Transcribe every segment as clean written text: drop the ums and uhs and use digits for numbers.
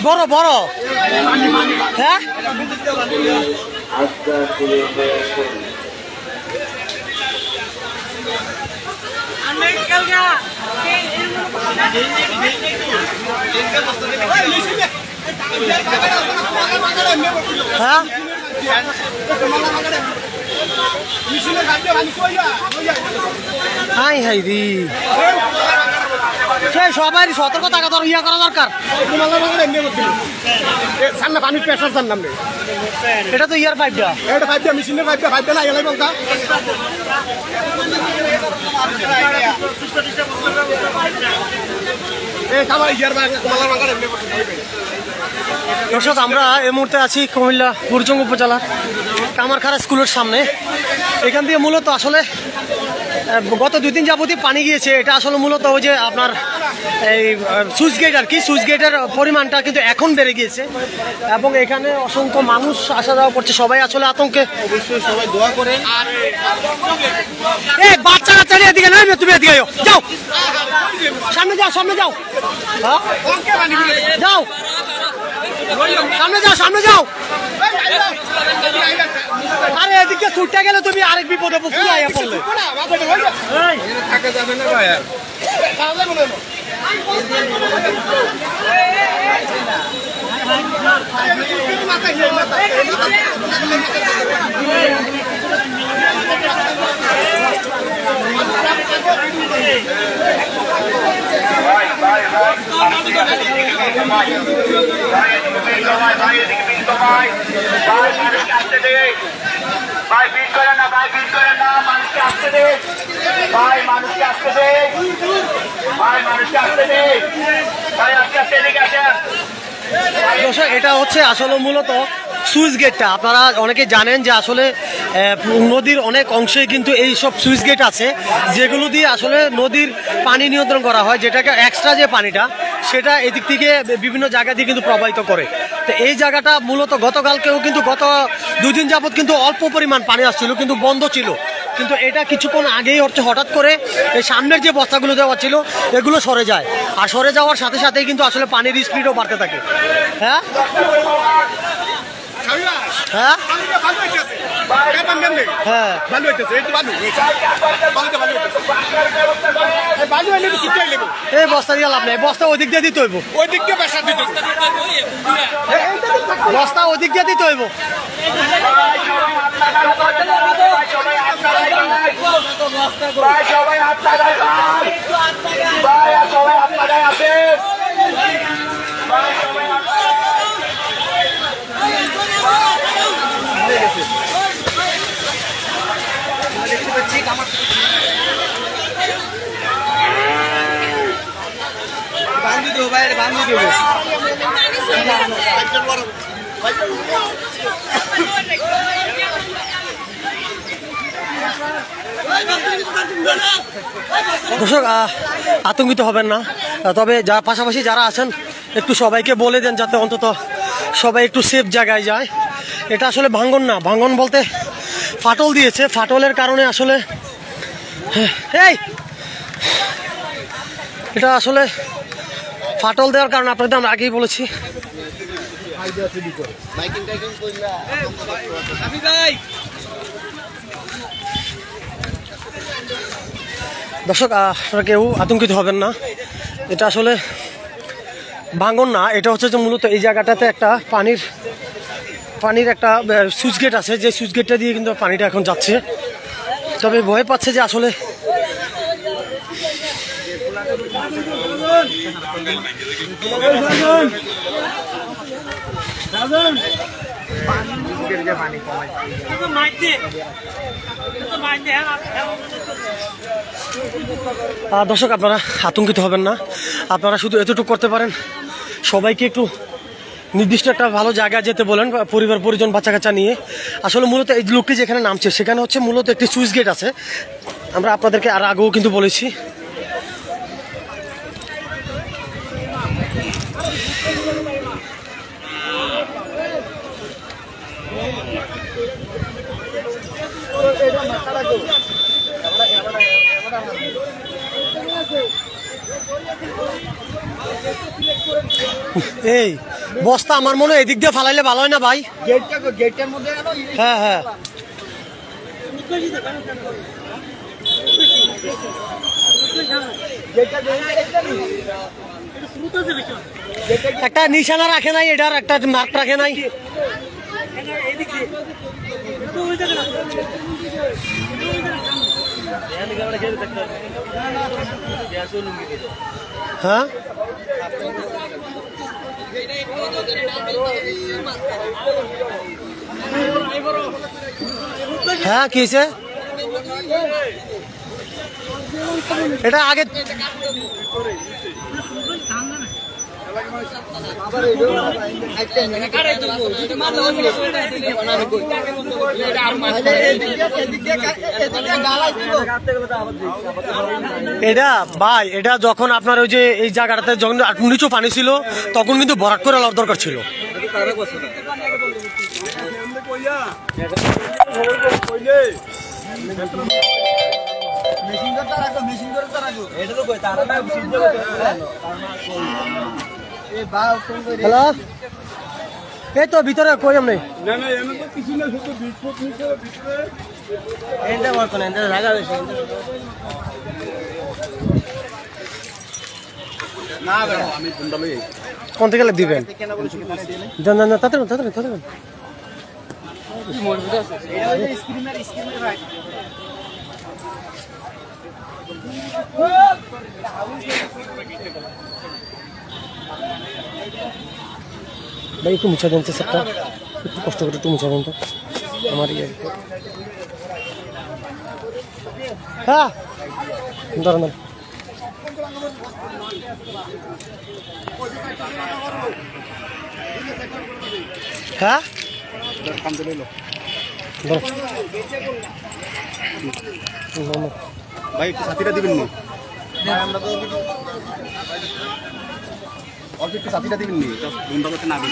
বড় বড় হ্যাঁ হ্যাঁ হাই হাই রি সবাই সতর্ক থাকা দরকার ইয়া করা দরকার এটা তো ইয়ার পাইপটা এটা পাইপটা মেশিনের পাইপটা না এলাই বলতা দর্শক আমরা এই মুহূর্তে আছি কুমিল্লা বুড়িচং উপজেলার কামারখাড়া স্কুলের সামনে। এখান দিয়ে মূলত আসলে গত 2 দিন যাবতীয় পানি গিয়েছে। এটা আসলে মূলত ওই যে আপনার এই সুইচ গেট আর কি, সুইচ গেটের পরিমাণটা কিন্তু এখন বেড়ে গিয়েছে এবং এখানে অসংখ্য মানুষ আসা যাওয়া করছে। সবাই আসলে আতঙ্কে, অবশ্যই সবাই দোয়া করেন। এই বাচ্চা কাচ্চা এদিকে নয়, তুমি এদিকে যাও, সামনে যাও, সামনে যাও, যাও সামনে যাও, সামনে যাও। আরে এদিকে ছুটতে গেলে তুমি আরেক বিপদে পড়লে থাকা যাবে না ভাই। ভাই ভিড় করে না, ভাই ভিড় করে না, মানুষকে আসতে দে, ভাই মানুষকে আসতে দে, ভাই মানুষকে আসতে দে, ভাই আস্তে আস্তে এদিকে আসেন। দর্শক এটা হচ্ছে আসলে মূলত সুইচ গেটটা। আপনারা অনেকে জানেন যে আসলে নদীর অনেক অংশে কিন্তু এই সব সুইচ গেট আছে যেগুলো দিয়ে আসলে নদীর পানি নিয়ন্ত্রণ করা হয়, যেটাকে এক্সট্রা যে পানিটা সেটা এদিক থেকে বিভিন্ন জায়গা দিয়ে কিন্তু প্রবাহিত করে। তো এই জায়গাটা মূলত গতকালকেও কিন্তু গত 2 দিন যাবৎ কিন্তু অল্প পরিমাণ পানি আসছিল, কিন্তু বন্ধ ছিল। কিন্তু এটা কিছুক্ষণ আগেই হচ্ছে হঠাৎ করে এই সামনের যে বস্তাগুলো দেওয়া ছিল এগুলো সরে যায়, আর সরে যাওয়ার সাথে সাথেই কিন্তু আসলে পানির স্পিডও বাড়তে থাকে। হ্যাঁ হ্যাঁ হ্যাঁ এই বস্তা দিয়ে লাভ নেই, বস্তা ওই দিক দিয়ে দিতে হইব, ওই দিক দিয়ে বস্তা ওই দিক দিয়ে দিতে হইব। বান্ধি দেবো বাইরে, বান্ধি দেবো। দর্শক আতঙ্কিত হবেন না, তবে যারা পাশাপাশি যারা আছেন একটু সবাইকে বলে দেন যাতে অন্তত সবাই একটু সেফ জায়গায় যায়। এটা আসলে ভাঙন না, ভাঙন বলতে ফাটল দিয়েছে, ফাটলের কারণে আসলে এই এটা আসলে ফাটল দেওয়ার কারণে আপনাদের আমরা আগেই বলেছি। দর্শক আপনারা কেউ আতঙ্কিত হবেন না, এটা আসলে ভাঙন না, এটা হচ্ছে যে মূলত এই জায়গাটাতে একটা পানির একটা সুইচ গেট আছে, যে সুইচ গেটটা দিয়ে কিন্তু পানিটা এখন যাচ্ছে। তবে ভয় পাচ্ছে যে আসলে দর্শক আপনারা আতঙ্কিত হবেন না, আপনারা শুধু এতটুকু করতে পারেন, সবাইকে একটু নির্দিষ্ট একটা ভালো জায়গায় যেতে বলেন, পরিবার পরিজন বাচ্চা কাচ্চা নিয়ে। আসলে মূলত এই লোকটি যেখানে নামছে সেখানে হচ্ছে মূলত একটি সুইচ গেট আছে, আমরা আপনাদেরকে আর আগেও কিন্তু বলেছি। এই বস্তা আমার মনে হয় এদিক দিয়ে ফালাইলে ভালো হয় না ভাই। হ্যাঁ হ্যাঁ একটা নিশানা রাখে নাই, এটার একটা মার্ক রাখে নাই। হ্যাঁ হ্যাঁ কি হয়েছে এটা আগে এটা ভাই, এটা যখন আপনার ওই যে এই জায়গাটাতে যখন নিচু পানি ছিল তখন কিন্তু ভরাট করে লওয়ার দরকার ছিল। হ্যালো, এই তো ভিতরে কই আমি কোন থেকে দিবেন? ভাই একটু মুছা দেন সেটটা, একটু কষ্ট করে একটু মুছা দেন তো আমার ইয়ে। হ্যাঁ ধরেন হ্যাঁ ভাই একটু সাথীটা দিবেন নি, অল্প একটু সাথীটা দিবেন নি, বন্ধ করতে না দিন।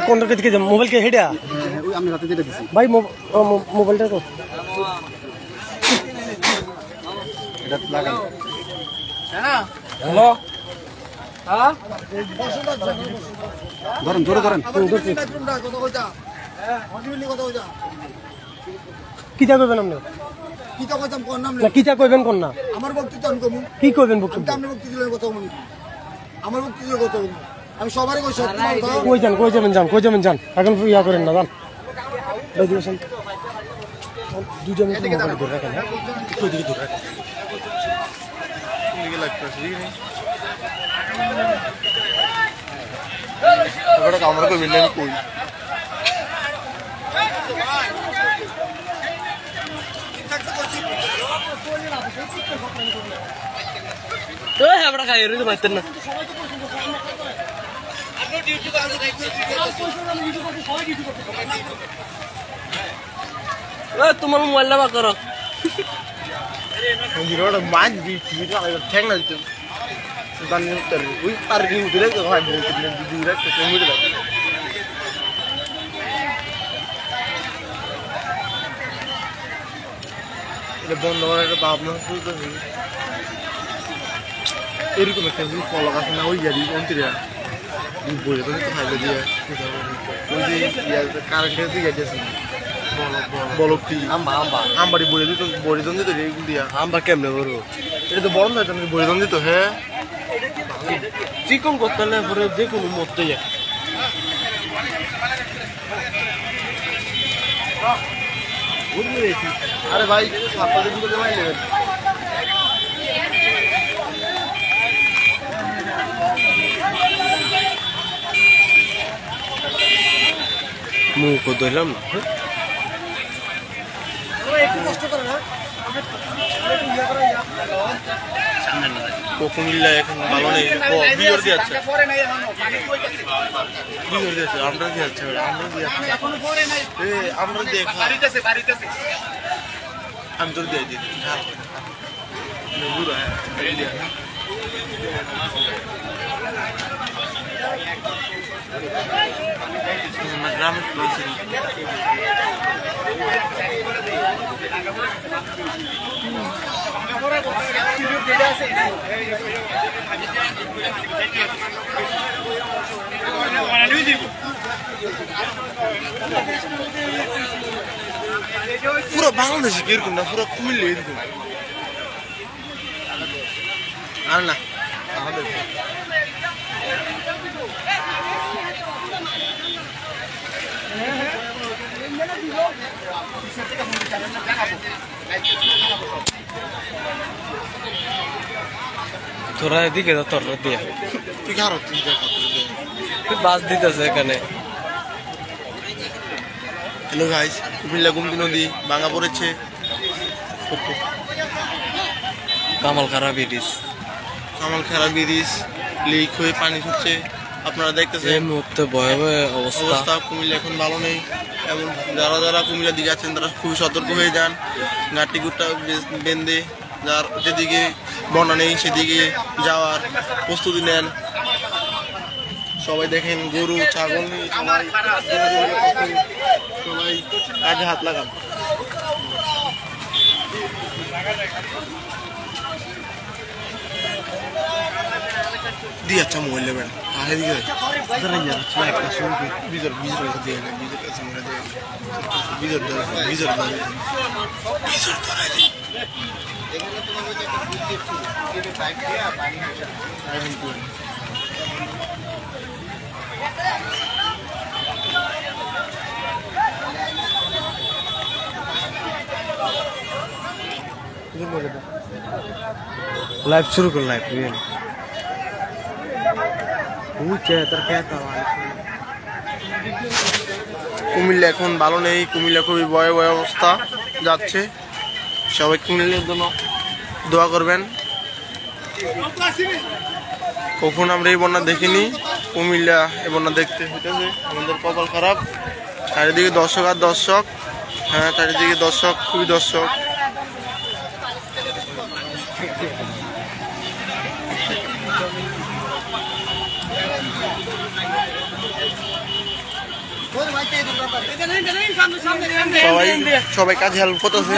কোনটা দিকে মোবাইল কে হেডা ওই আমি রাতে যেটা দিছি ভাই, মোবাইলটা তো এটা লাগান। হ্যালো হ্যাঁ ধরেন জোরে ধরেন। কিতা কইবেন আপনি? কিতা কইবেন কোন না? আমার বক্তৃতা আমি কমু কি কইবেন বক্তব্য? আপনি বক্তৃতার কথা বলি, আমার বক্তৃতার কথা বলি, আমি সবারই কইছি কই যান কই যাবেন যান এখন ইয়া করেন না যান ভাই দিবেন দুজন মোবাইল ধরে রাখেন। হ্যাঁ কই দিকে ধরে রাখেন দিকে লাগতেছে এবারে আমরা কই মিললে কই আমরা খাই রইতে পারতেন না। তোমার মোবাইলটা বা করো মাছ ঠেক না দিত ওই তার দিলে বন্ধ করার একটা ভাবনা চলতেছে। এরকম একটা জিনিস ফলক আছে না ওই জারি অন্তিরা বইয়ে তো খাইলে দিয়ে ওই যে কারেন্টের দিকে গেছে বলকটি আমবাড়ি বইয়ে দিত বড়িদন দিত এইগুলো দিয়া আমরা কেমনে করবো? এটা তো বড় না, বড়িদন দিত। হ্যাঁ চিকন করতে হলে পরে যে কোনো মরতে যায়। আরে ভাই সাতটা দিন করে মাই নেবেন। মুখ ধরলাম না কুমিল্লা এখন ভালো নেই, বিগর দিয়ে যাচ্ছে আমরা দিয়ে যাচ্ছে আমরা দিয়ে আমি তোর দিয়ে দিই গ্রামের পুরো বাংলাদেশে কিরকম না, পুরো কুমিল্লা এরকম। আর না আমাদের তোরা এদিকে তো তোর দিয়ে তুই কারো বাস দিতেছে এখানে। হ্যালো গাইস, কুমিল্লা গোমতী নদী ভাঙা পড়েছে। কামালখারা ব্রিজ, কামালখারা ব্রিজ লিক হয়ে পানি ছুটছে, আপনারা দেখতেছেন। এই মুহূর্তে ভয়াবহ অবস্থা কুমিল্লা এখন ভালো নেই, এবং যারা যারা কুমিল্লার দিকে আছেন তারা খুবই সতর্ক হয়ে যান। গাড়ি গুটটা বেঁধে যার যেদিকে বন্যা নেই সেদিকে যাওয়ার প্রস্তুতি নেন। সবাই দেখেন গরু ছাগল সবাই সবাই কাজে হাত লাগান। দিয়ে আচ্ছা মোবাইল নেবেন আগে দিকে বিজর বিজর দিয়ে বিজর কাছে মনে দেয় বিজর বিজর বিজর ধরাই লাইভ শুরু কর। লাইভ কুমিল্লা এখন ভালো নেই, কুমিল্লা খুবই ভয়াবহ অবস্থা যাচ্ছে। সবাই কুমিল্লার জন্য দোয়া করবেন। কখন আমরা এই বন্যা দেখিনি, কুমিল্লা এই বন্যা দেখতে হইতেছে, আমাদের কপাল খারাপ। চারিদিকে দর্শক আর দর্শক, হ্যাঁ চারিদিকে দর্শক, খুবই দর্শক। সবাই সবাই কাজে হেল্প করতেছে।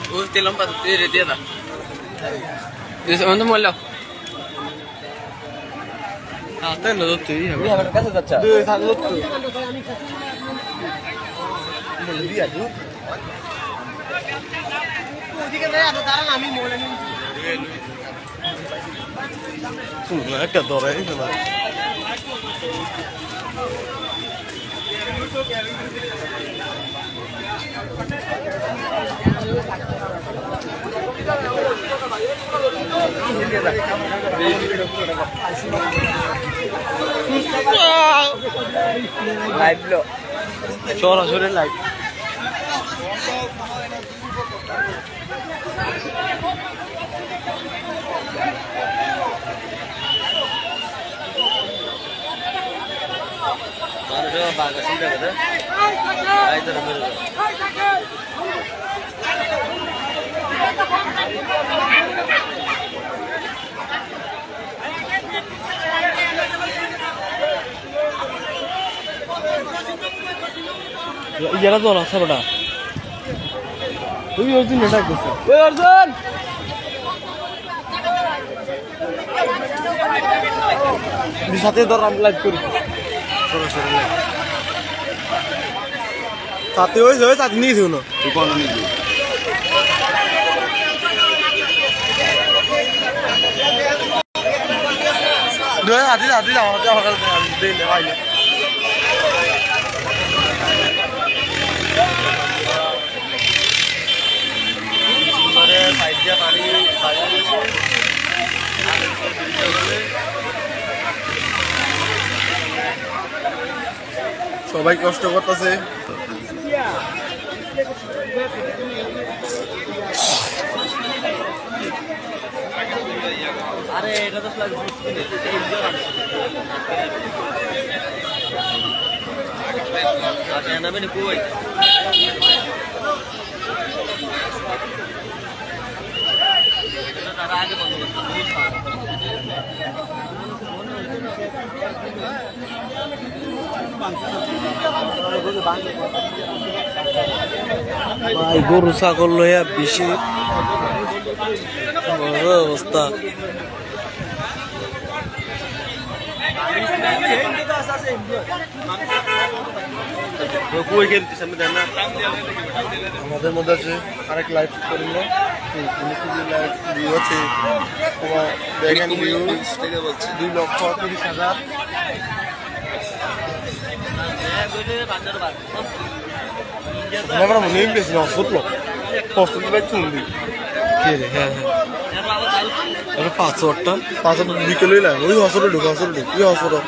Urti lompat dia dia dah. Dia mana mula? Ah, tu nak tu ya. Dia berapa kata tak cak? Dia tak tu. Dia tu. Dia kan ada taran kami mula ni. Sudah ada dorang ni sama. Live lo. Sore sore live. Ada bagus sih dah ada. Ayo terus. Iyalah tu lah, sahaja. Tu Arjun nak tu. Wei Arjun. Di satu orang live kuri. Sorry. Satu satu ni tu no. Tu kau ni tu. Dua hati dah makan deh lewat. Side dia paling banyak tu. সবাই কষ্ট করতেছে। আরে এটা তো ভাই গরু ছাগল লইয়া বেশি অবস্থা। আমাদের মধ্যে আছে আরেক লাইভ করল লাইভ ভিউ আছে দেখেন ভিউ 2,30,000। আমরা মনে বেশি না ফুটলো কষ্ট করে চুন্দি কে রে হ্যাঁ হ্যাঁ 500টা বিকেলই লাগে ওই হসপিটাল ঢুকে হসপিটাল